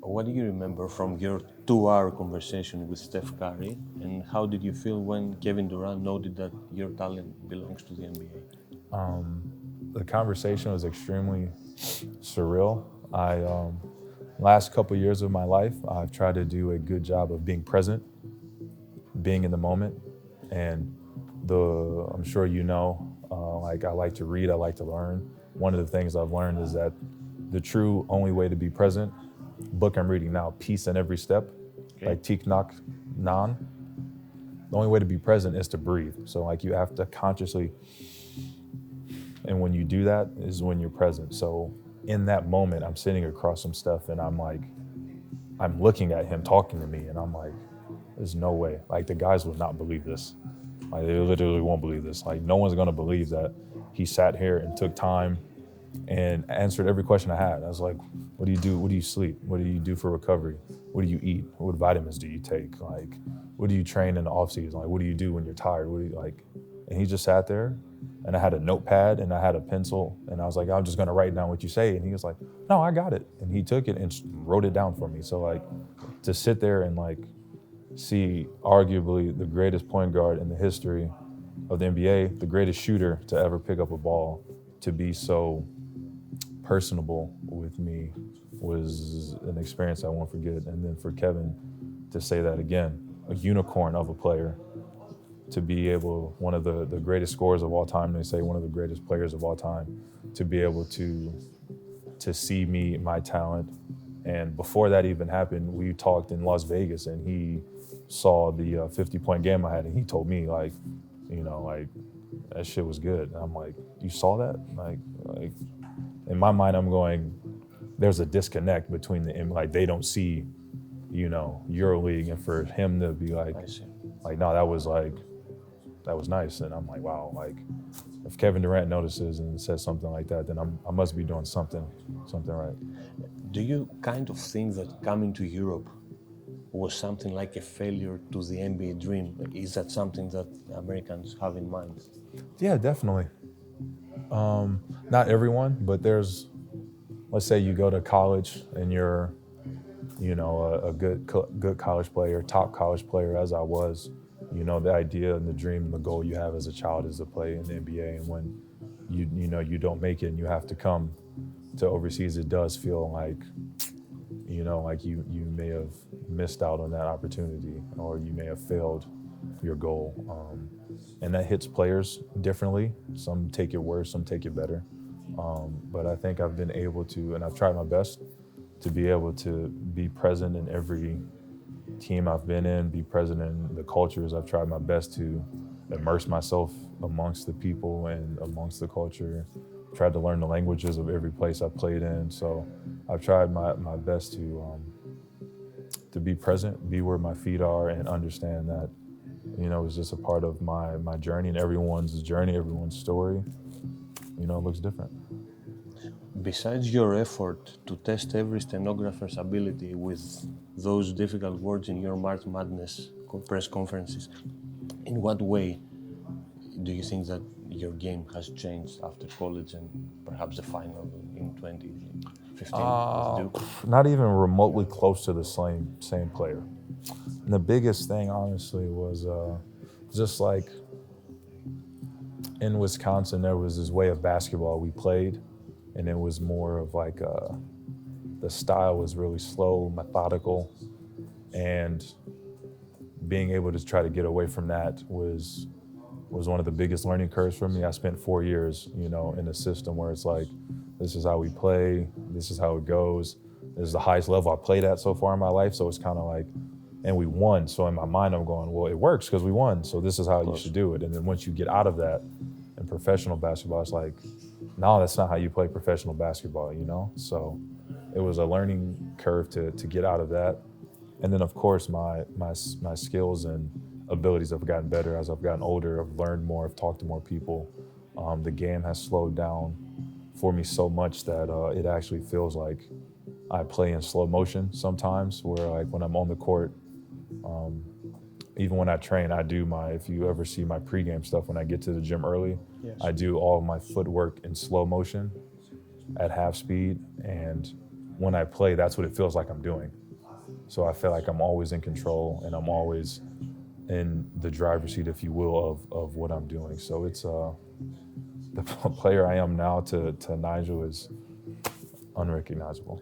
What do you remember from your 2-hour conversation with Steph Curry, and how did you feel when Kevin Durant noted that your talent belongs to the NBA? The conversation was extremely surreal. Last couple years of my life, I've tried to do a good job of being present, being in the moment, and I'm sure you know, like I like to read, I like to learn. One of the things I've learned is that the true only way to be present, book I'm reading now, Peace in Every Step, by Thich Nhat Hanh. The only way to be present is to breathe. So like you have to consciously, and when you do that is when you're present. So in that moment, I'm sitting across some stuff and I'm looking at him talking to me and I'm like, there's no way. Like the guys will not believe this. Like they literally won't believe this. Like no one's gonna believe that he sat here and took time and answered every question I had. I was like, what do you do? What do you sleep? What do you do for recovery? What do you eat? What vitamins do you take? Like, what do you train in the off season? Like, what do you do when you're tired? What do you like? And he just sat there and I had a notepad and I had a pencil and I was like, I'm just gonna write down what you say. And he was like, no, I got it. And he took it and wrote it down for me. So like to sit there and like see arguably the greatest point guard in the history of the NBA, the greatest shooter to ever pick up a ball, to be so personable with me was an experience I won't forget. And then for Kevin to say that again, a unicorn of a player, to be able, one of the greatest scorers of all time, they say one of the greatest players of all time, to be able to see me, my talent. And before that even happened, we talked in Las Vegas and he saw the 50-point game I had and he told me like, you know, like that shit was good. And I'm like, you saw that? Like in my mind, I'm going, there's a disconnect between like they don't see, you know, EuroLeague, and for him to be like, no, that was nice. And I'm like, wow, like if Kevin Durant notices and says something like that, then I must be doing something right. Do you kind of think that coming to Europe was something like a failure to the NBA dream? Is that something that Americans have in mind? Yeah, definitely. Not everyone, but let's say you go to college and you're, you know, a good college player, top college player as I was. You know, the idea and the dream and the goal you have as a child is to play in the NBA. And when you know you don't make it and you have to come to overseas, it does feel like, you know, like you may have missed out on that opportunity or you may have failed your goal. And that hits players differently. Some take it worse, some take it better. But I think I've been able to, and I've tried my best to be able to be present in every team I've been in, be present in the cultures. I've tried my best to immerse myself amongst the people and amongst the culture. Tried to learn the languages of every place I've played in. So I've tried my best to be present, be where my feet are, and understand that, you know, it's just a part of my journey, and everyone's journey, everyone's story, you know, looks different. Besides your effort to test every stenographer's ability with those difficult words in your March Madness press conferences, in what way do you think that your game has changed after college and perhaps the final in 2015 with Duke? Not even remotely close to the same player. And the biggest thing, honestly, was just like in Wisconsin, there was this way of basketball we played, and it was more of like the style was really slow, methodical, and being able to try to get away from that was one of the biggest learning curves for me. I spent 4 years, you know, in a system where it's like, this is how we play, this is how it goes. This is the highest level I played at so far in my life, so it's kind of like, and we won. So in my mind, I'm going, well, it works because we won, so this is how you should do it. And then once you get out of that in professional basketball, it's like, no, that's not how you play professional basketball, you know? So it was a learning curve to get out of that. And then, of course, my skills and abilities have gotten better as I've gotten older. I've learned more, I've talked to more people. The game has slowed down for me so much that it actually feels like I play in slow motion sometimes, where like when I'm on the court, even when I train, I do if you ever see my pregame stuff when I get to the gym early, I do all my footwork in slow motion at half speed. And when I play, that's what it feels like I'm doing. So I feel like I'm always in control and I'm always in the driver's seat, if you will, of what I'm doing. So it's the player I am now to Nigel is unrecognizable.